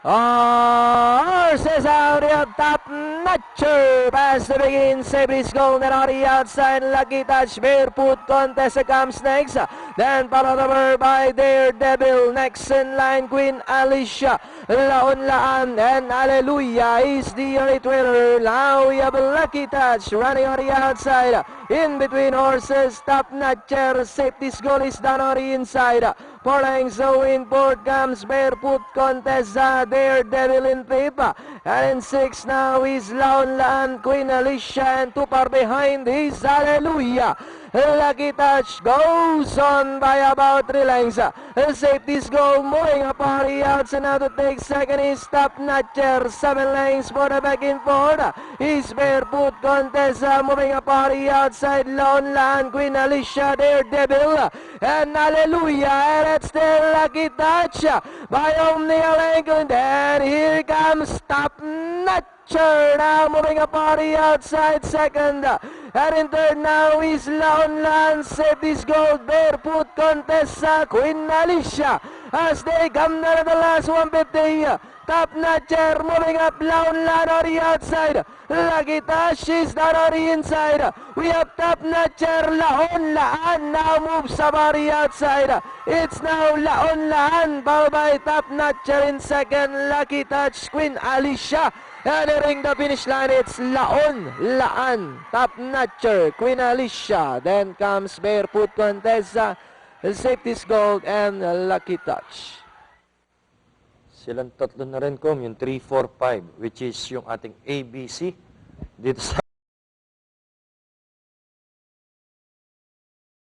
Horses out here, top notcher. Pass to begin, Sabres goal, then on the outside, Lucky Touch, Barefoot contest comes next. Then followed over by Daredevil, next in line, Queen Alicia. Laon Laan and Hallelujah is the only winner. Now we have Lucky Touch running on the outside. In between horses, top notcher, safety's goal is done on the inside. 4 lengths in port comes Barefoot contest, Daredevil in paper. And in 6 now is Laon Laan, Queen Alicia, and 2 far behind is Hallelujah. Lucky Touch goes on by about 3 lengths. Safety's goal moving up on the outside. Now to take second is Top Notcher. 7 lengths for the back in forward. Is Barefoot contest moving up on the outside. Laon Laan, Queen Alicia, Daredevil, and Hallelujah. And it's still Lucky Touch by Omnia Lincoln. Then here comes Top Notcher now moving up on the outside second. And in third now is Laon Laan, Safety's Gold, Barefoot contest Queen Alicia as they come down to the last 150. Top Notcher moving up, Laon Laan on the outside. Lucky Touch is down on the inside. We have Top Notcher, Laon Laan now moves up on the outside. It's now Laon Laan followed by Top Notcher in second, Lucky Touch, Queen Alicia. And nearing the finish line, it's Laon Laan, Top Notcher, Queen Alicia. Then comes Barefoot Contessa, Safety's Gold, and Lucky Touch. Silang tatlo na rin, yung 3, 4, 5, which is yung ating ABC dito sa